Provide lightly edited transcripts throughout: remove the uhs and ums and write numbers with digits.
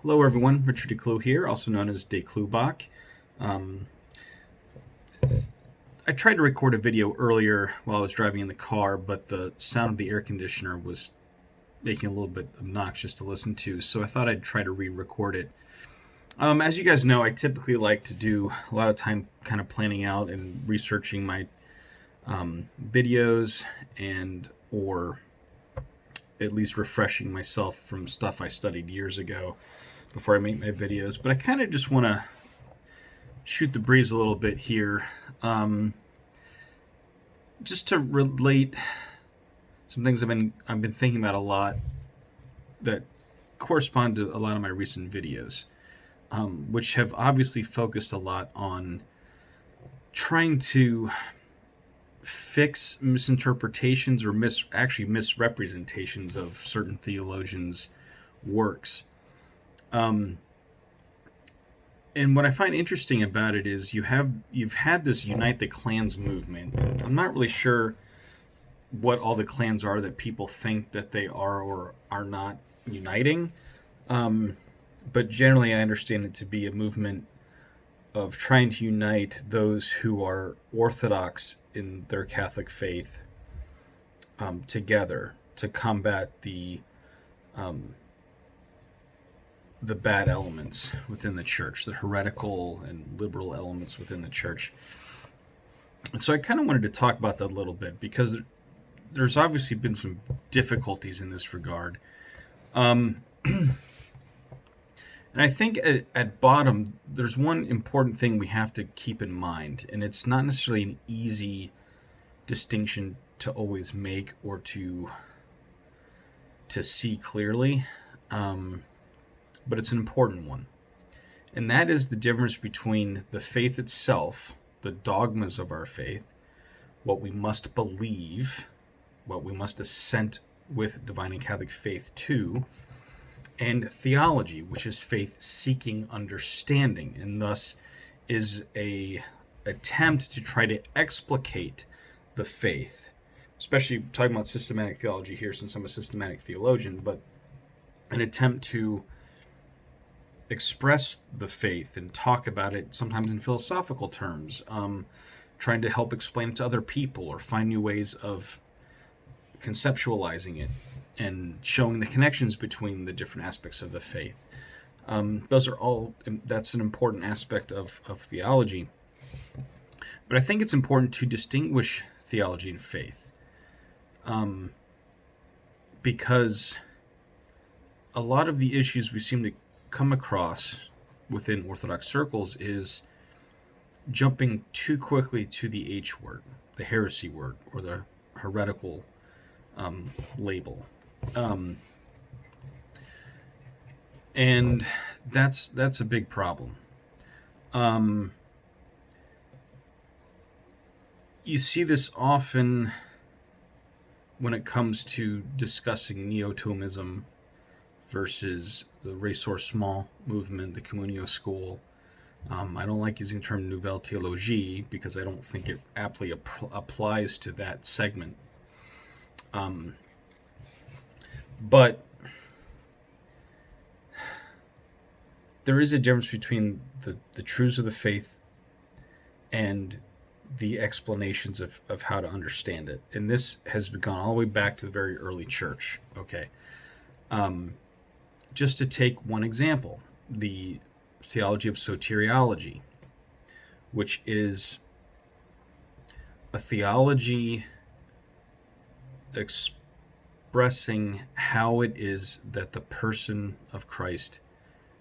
Hello everyone, Richard DeClue here, also known as DeCluebach. Um, I tried to record a video earlier while I was driving in the car, but the sound of the air conditioner was making it a little bit obnoxious to listen to, so I thought I'd try to re-record it. As you guys know, I typically like to do a lot of time kind of planning out and researching my videos and or at least refreshing myself from stuff I studied years ago before I make my videos. But I kind of just want to shoot the breeze a little bit here, just to relate some things I've been thinking about a lot that correspond to a lot of my recent videos, which have obviously focused a lot on trying to fix misinterpretations or misrepresentations of certain theologians' works. And what I find interesting about it is you've had this Unite the Clans movement. I'm not really sure what all the clans are that people think that they are or are not uniting. But generally I understand it to be a movement of trying to unite those who are Orthodox in their Catholic faith together to combat the bad elements within the church, the heretical and liberal elements within the church. And so I kind of wanted to talk about that a little bit because there's obviously been some difficulties in this regard. And I think at bottom, there's one important thing we have to keep in mind, and it's not necessarily an easy distinction to always make or to see clearly, but it's an important one. And that is the difference between the faith itself, the dogmas of our faith, what we must believe, what we must assent with divine and Catholic faith to, and theology, which is faith seeking understanding, and thus is a attempt to try to explicate the faith, especially talking about systematic theology here since I'm a systematic theologian, but an attempt to express the faith and talk about it sometimes in philosophical terms, trying to help explain it to other people or find new ways of conceptualizing it and showing the connections between the different aspects of the faith. That's an important aspect of theology. But I think it's important to distinguish theology and faith, because a lot of the issues we seem to come across within Orthodox circles is jumping too quickly to the H word, the heresy word, or the heretical label. And that's a big problem. You see this often when it comes to discussing Neo-Thomism versus the Ressource Small movement, the Communio school. I don't like using the term Nouvelle Theologie because I don't think it aptly applies to that segment. But there is a difference between the truths of the faith and the explanations of how to understand it. And this has gone all the way back to the very early church. Okay. Just to take one example, the theology of soteriology, which is a theology expressing how it is that the person of Christ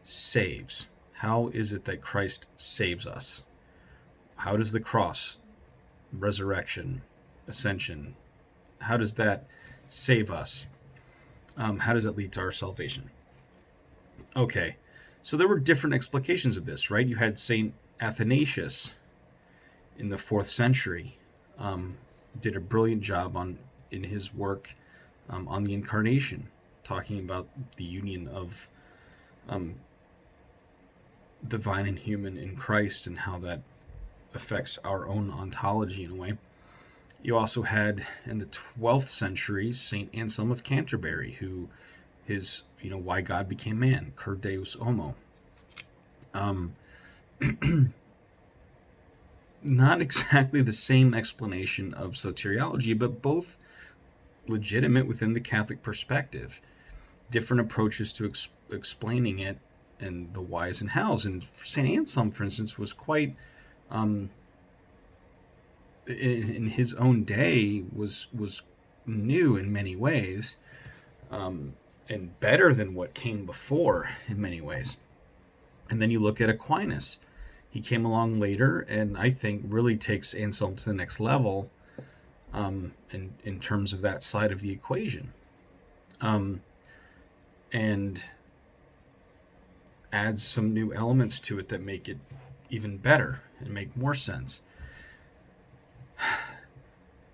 saves. How is it that Christ saves us? How does the cross, resurrection, ascension, how does that save us? How does it lead to our salvation? Okay, so there were different explications of this, right? You had Saint Athanasius in the 4th century, did a brilliant job in his work on the Incarnation, talking about the union of divine and human in Christ and how that affects our own ontology in a way. You also had, in the 12th century, St. Anselm of Canterbury, who his, why God became man, cur deus homo. Not exactly the same explanation of soteriology, but both legitimate within the Catholic perspective. Different approaches to explaining it and the whys and hows. And St. Anselm, for instance, was quite, in his own day, was new in many ways, and better than what came before in many ways. And then you look at Aquinas. He came along later, and I think really takes Anselm to the next level, in terms of that side of the equation, and adds some new elements to it that make it even better and make more sense.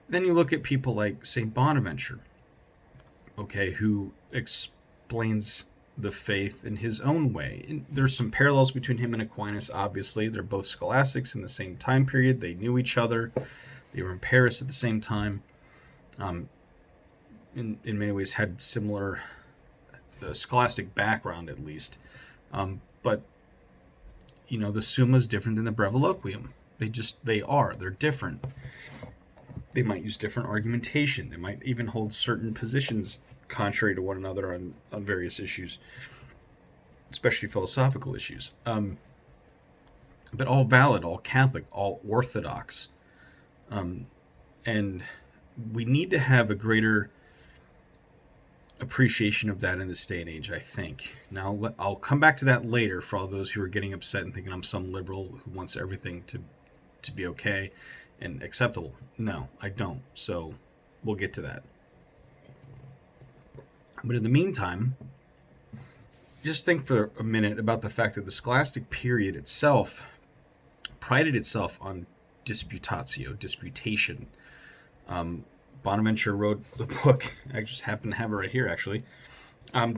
Then you look at people like St. Bonaventure, who explains the faith in his own way. And there's some parallels between him and Aquinas, obviously. They're both scholastics in the same time period. They knew each other. They were in Paris at the same time. In many ways had similar scholastic background, at least. But, the Summa is different than the Breviloquium. They're different. They might use different argumentation. They might even hold certain positions contrary to one another on various issues, especially philosophical issues. But all valid, all Catholic, all Orthodox. And we need to have a greater appreciation of that in this day and age, I think. Now, I'll come back to that later for all those who are getting upset and thinking I'm some liberal who wants everything to be okay and acceptable. No, I don't. So we'll get to that. But in the meantime, just think for a minute about the fact that the scholastic period itself prided itself on disputation. Bonaventure wrote the book, I just happen to have it right here actually,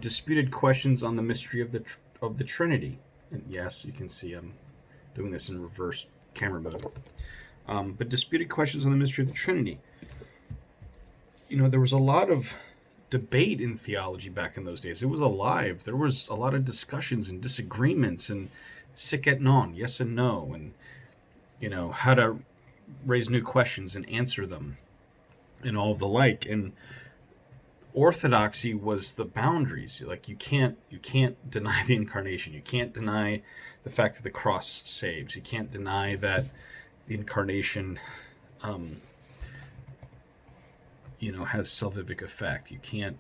Disputed Questions on the Mystery of the Trinity. And yes, you can see I'm doing this in reverse camera mode. But Disputed Questions on the Mystery of the Trinity. There was a lot of debate in theology back in those days. It was alive. There was a lot of discussions and disagreements and sic et non, yes and no, and how to raise new questions and answer them and all of the like. And orthodoxy was the boundaries. Like you can't deny the incarnation. You can't deny the fact that the cross saves. You can't deny that the incarnation has salvific effect. You can't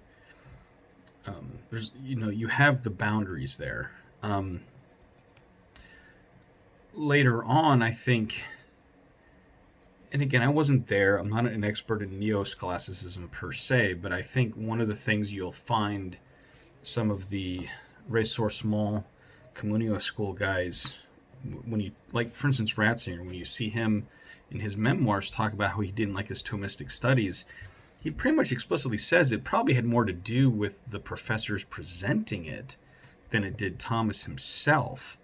you have the boundaries there. Later on, I think, and again, I wasn't there, I'm not an expert in neo-scholasticism per se, but I think one of the things you'll find some of the ressourcement communio school guys, when you, like, for instance, Ratzinger, when you see him in his memoirs talk about how he didn't like his Thomistic studies, he pretty much explicitly says it probably had more to do with the professors presenting it than it did Thomas himself,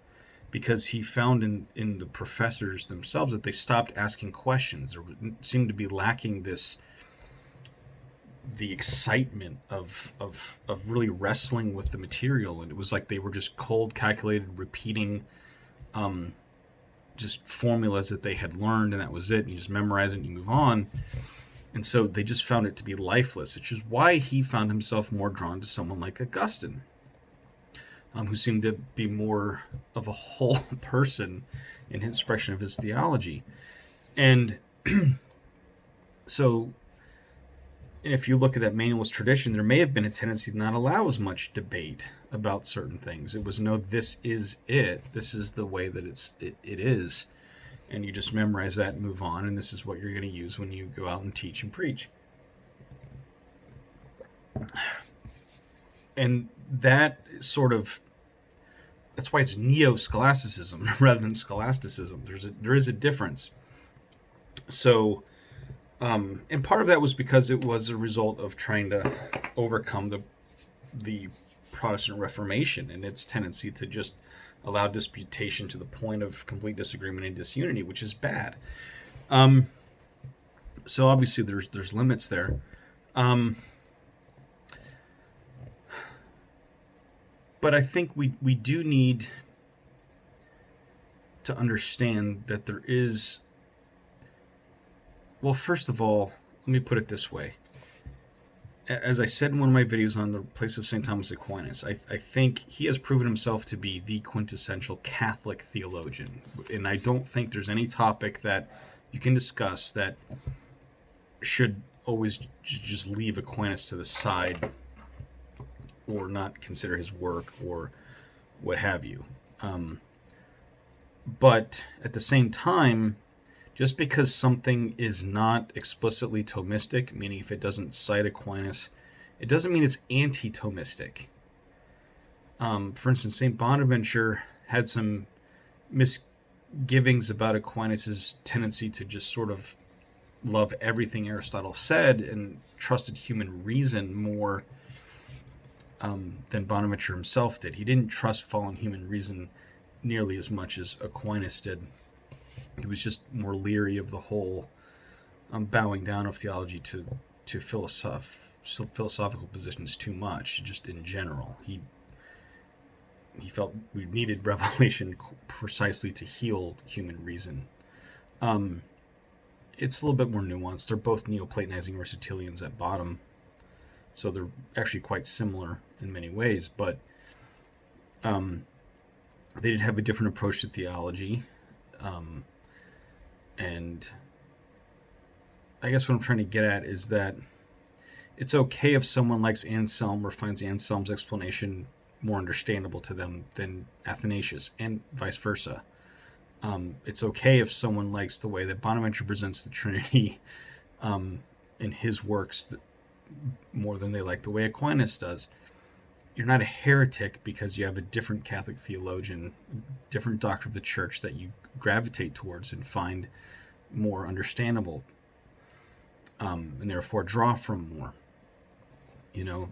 because he found in the professors themselves that they stopped asking questions. There seemed to be lacking the excitement of really wrestling with the material, and it was like they were just cold, calculated, repeating just formulas that they had learned, and that was it. And you just memorize it and you move on. And so they just found it to be lifeless, which is why he found himself more drawn to someone like Augustine, who seemed to be more of a whole person in his expression of his theology. And so if you look at that manualist tradition, there may have been a tendency to not allow as much debate about certain things. It was, no, this is it. This is the way that it is. And you just memorize that and move on, and this is what you're going to use when you go out and teach and preach. And that's why it's neo-scholasticism rather than scholasticism. There is a difference. So, and part of that was because it was a result of trying to overcome the Protestant Reformation and its tendency to just allow disputation to the point of complete disagreement and disunity, which is bad. So obviously there's limits there. But I think we do need to understand that there is, well, first of all, let me put it this way. As I said in one of my videos on the place of St. Thomas Aquinas, I think he has proven himself to be the quintessential Catholic theologian. And I don't think there's any topic that you can discuss that should always just leave Aquinas to the side or not consider his work or what have you. But at the same time, just because something is not explicitly Thomistic, meaning if it doesn't cite Aquinas, it doesn't mean it's anti-Thomistic. For instance, St. Bonaventure had some misgivings about Aquinas' tendency to just sort of love everything Aristotle said and trusted human reason more than Bonaventure himself did. He didn't trust following human reason nearly as much as Aquinas did. He was just more leery of the whole bowing down of theology to philosophical positions too much, just in general. He felt we needed revelation precisely to heal human reason. It's a little bit more nuanced. They're both Neoplatonizing Aristotelians at bottom, so they're actually quite similar in many ways, but they did have a different approach to theology. And I guess what I'm trying to get at is that it's okay if someone likes Anselm or finds Anselm's explanation more understandable to them than Athanasius, and vice versa. It's okay if someone likes the way that Bonaventure presents the Trinity in his works more than they like the way Aquinas does. You're not a heretic because you have a different Catholic theologian, different doctrine of the Church that you gravitate towards and find more understandable, and therefore draw from more. You know,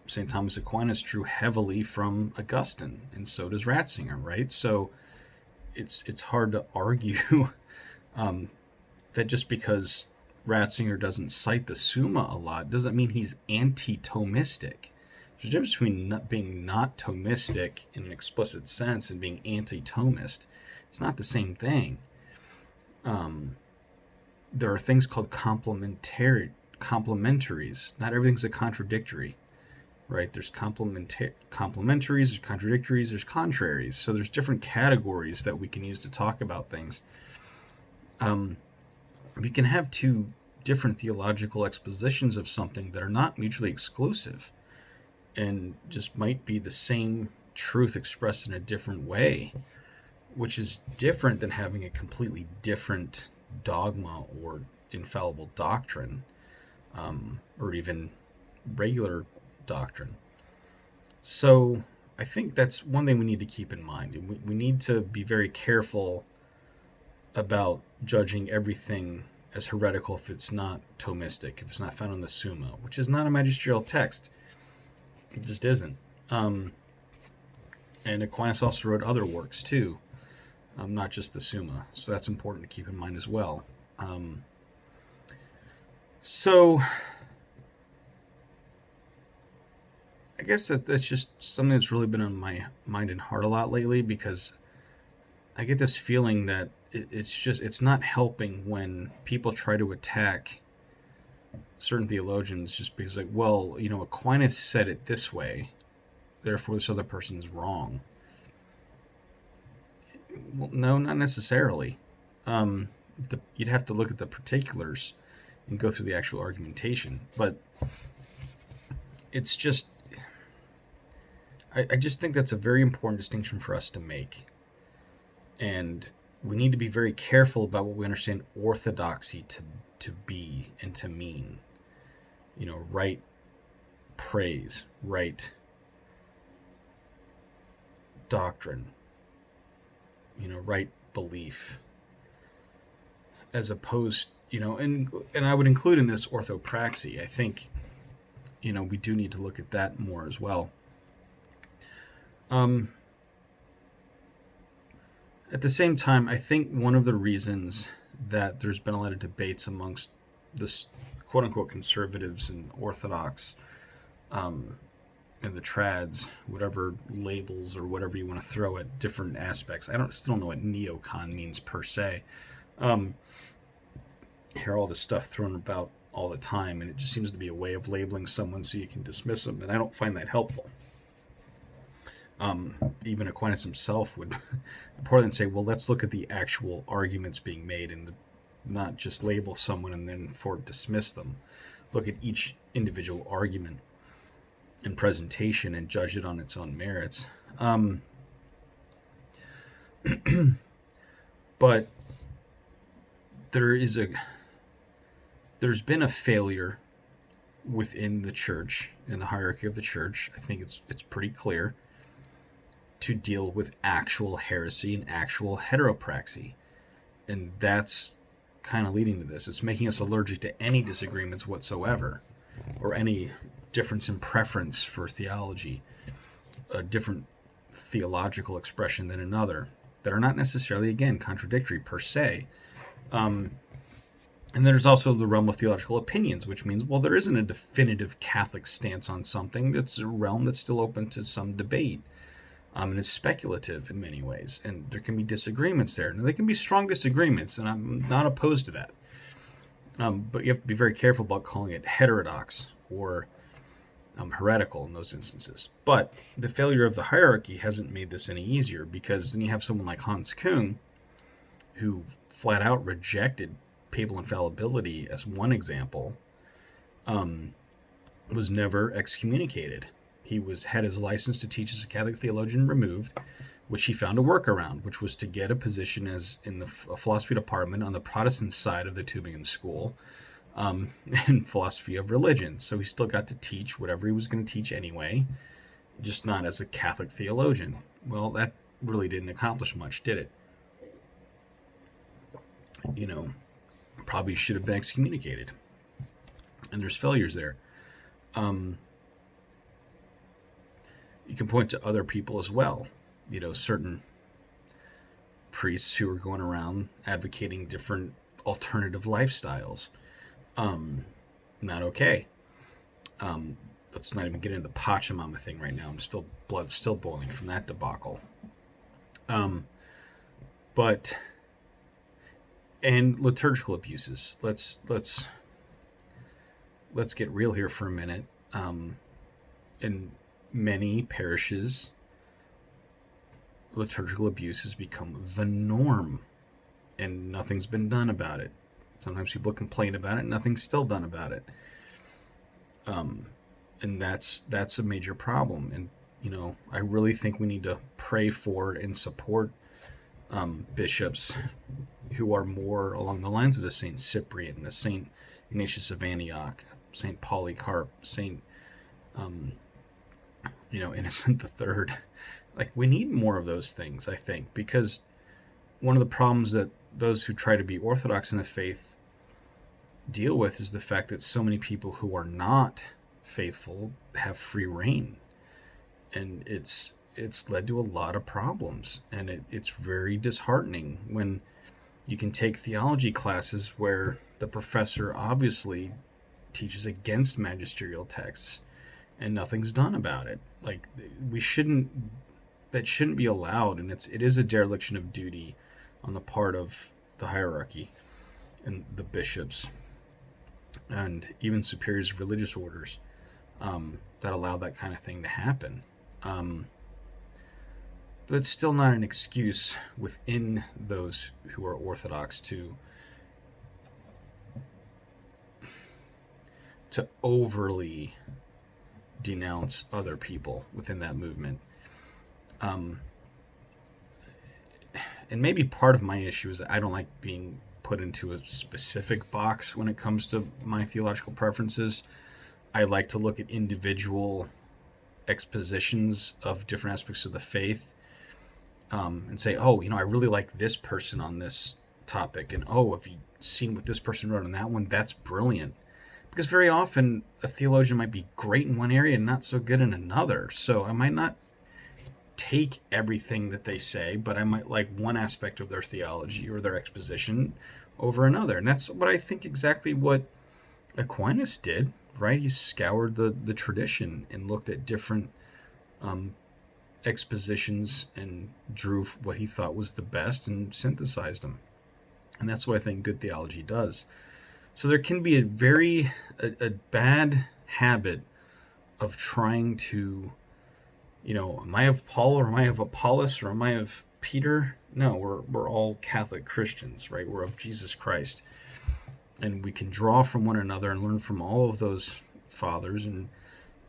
St. Thomas Aquinas drew heavily from Augustine, and so does Ratzinger, right? So it's hard to argue that just because Ratzinger doesn't cite the Summa a lot doesn't mean he's anti-Thomistic. There's a difference between being not Thomistic in an explicit sense and being anti-Thomist. It's not the same thing. There are things called complementaries. Not everything's a contradictory, right? There's complementaries, there's contradictories, there's contraries. So there's different categories that we can use to talk about things. We can have two different theological expositions of something that are not mutually exclusive, and just might be the same truth expressed in a different way, which is different than having a completely different dogma or infallible doctrine, or even regular doctrine. So I think that's one thing we need to keep in mind. We need to be very careful about judging everything as heretical if it's not Thomistic, if it's not found in the Summa, which is not a magisterial text. It just isn't. And Aquinas also wrote other works too, not just the Summa. So that's important to keep in mind as well. So I guess that's just something that's really been on my mind and heart a lot lately, because I get this feeling that it's not helping when people try to attack certain theologians just because, like, well, you know, Aquinas said it this way, therefore this other person is wrong. Well, no, not necessarily. You'd have to look at the particulars and go through the actual argumentation. But it's just, I just think that's a very important distinction for us to make. And we need to be very careful about what we understand orthodoxy to be and to mean. You know, right praise, right doctrine, you know, right belief, as opposed, you know, and I would include in this orthopraxy. I think, you know, we do need to look at that more as well. At the same time, I think one of the reasons that there's been a lot of debates amongst the quote-unquote conservatives and Orthodox and the trads, whatever labels or whatever you want to throw at different aspects. I still don't know what neocon means per se. Hear all this stuff thrown about all the time, and it just seems to be a way of labeling someone so you can dismiss them, and I don't find that helpful. Even Aquinas himself would more than say, well, let's look at the actual arguments being made and not just label someone and then dismiss them. Look at each individual argument and presentation and judge it on its own merits. But there's been a failure within the church, in the hierarchy of the church. I think it's pretty clear, to deal with actual heresy and actual heteropraxy. And that's kind of leading to this. It's making us allergic to any disagreements whatsoever, or any difference in preference for theology, a different theological expression than another, that are not necessarily, again, contradictory per se. And there's also the realm of theological opinions, which means, well, there isn't a definitive Catholic stance on something. That's a realm that's still open to some debate. And it's speculative in many ways, and there can be disagreements there. Now, they can be strong disagreements, and I'm not opposed to that. But you have to be very careful about calling it heterodox or heretical in those instances. But the failure of the hierarchy hasn't made this any easier, because then you have someone like Hans Küng, who flat out rejected papal infallibility as one example, was never excommunicated. He had his license to teach as a Catholic theologian removed, which he found a workaround, which was to get a position as in the philosophy department on the Protestant side of the Tübingen school, in philosophy of religion. So he still got to teach whatever he was going to teach anyway, just not as a Catholic theologian. Well, that really didn't accomplish much, did it? Probably should have been excommunicated. And there's failures there. You can point to other people as well. Certain priests who are going around advocating different alternative lifestyles. Not okay. Let's not even get into the Pachamama thing right now. Blood's still boiling from that debacle. And liturgical abuses. Let's get real here for a minute. In many parishes, liturgical abuse has become the norm, and nothing's been done about it. Sometimes people complain about it, nothing's still done about it. And that's a major problem. And I really think we need to pray for and support bishops who are more along the lines of the Saint Cyprian, the Saint Ignatius of Antioch, Saint Polycarp, Saint Innocent III. Like, we need more of those things, I think, because one of the problems that those who try to be orthodox in the faith deal with is the fact that so many people who are not faithful have free reign, and it's led to a lot of problems, and it's very disheartening when you can take theology classes where the professor obviously teaches against magisterial texts and nothing's done about it. Like, that shouldn't be allowed, and it is a dereliction of duty on the part of the hierarchy and the bishops and even superiors of religious orders that allow that kind of thing to happen. But it's still not an excuse within those who are Orthodox to overly denounce other people within that movement. And maybe part of my issue is that I don't like being put into a specific box when it comes to my theological preferences. I like to look at individual expositions of different aspects of the faith, and say, I really like this person on this topic, and have you seen what this person wrote on that one? That's brilliant. Because very often a theologian might be great in one area and not so good in another. So I might not take everything that they say, but I might like one aspect of their theology or their exposition over another. And that's what I think exactly what Aquinas did right? He scoured the tradition and looked at different expositions and drew what he thought was the best and synthesized them. And that's what I think good theology does. So there can be a bad habit of trying to, am I of Paul or am I of Apollos or am I of Peter? No, we're all Catholic Christians, right? We're of Jesus Christ. And we can draw from one another and learn from all of those fathers. And,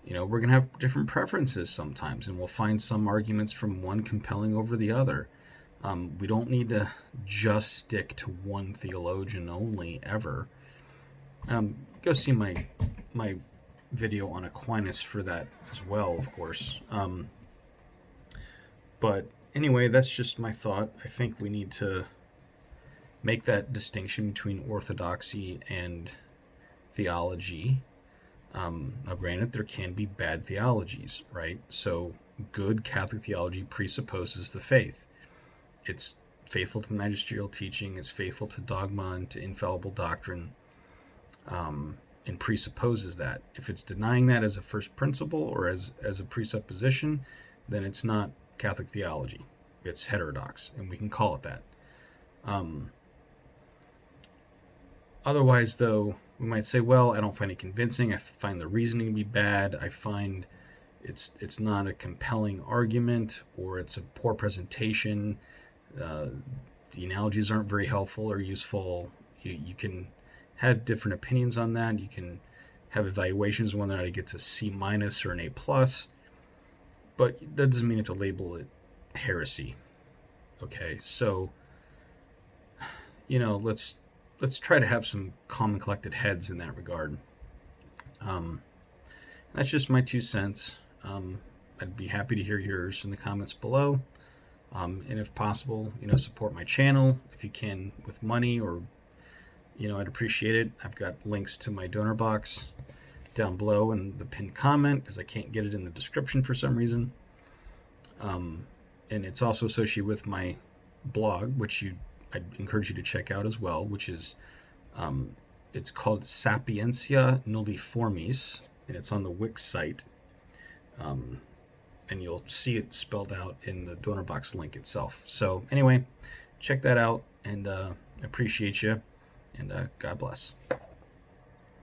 we're going to have different preferences sometimes. And we'll find some arguments from one compelling over the other. We don't need to just stick to one theologian only, ever. Go see my video on Aquinas for that as well, of course. But anyway, that's just my thought. I think we need to make that distinction between orthodoxy and theology. Now, granted, there can be bad theologies, right? So good Catholic theology presupposes the faith. It's faithful to the magisterial teaching, it's faithful to dogma and to infallible doctrine, and presupposes that. If it's denying that as a first principle or as a presupposition, then it's not Catholic theology. It's heterodox, and we can call it that. Otherwise, though, we might say, well, I don't find it convincing. I find the reasoning to be bad. I find it's not a compelling argument, or it's a poor presentation. The analogies aren't very helpful or useful. You can have different opinions on that. You can have evaluations whether or not it gets a C- or an A+, but that doesn't mean you have to label it heresy. Okay, so let's try to have some calm and collected heads in that regard. That's just my 2 cents. I'd be happy to hear yours in the comments below. And if possible, support my channel if you can with money, or I'd appreciate it. I've got links to my donor box down below in the pinned comment because I can't get it in the description for some reason. And it's also associated with my blog, which I'd encourage you to check out as well, which is it's called Sapientia Nulliformis, and it's on the Wix site. And you'll see it spelled out in the donor box link itself. So anyway, check that out, and appreciate you, and God bless.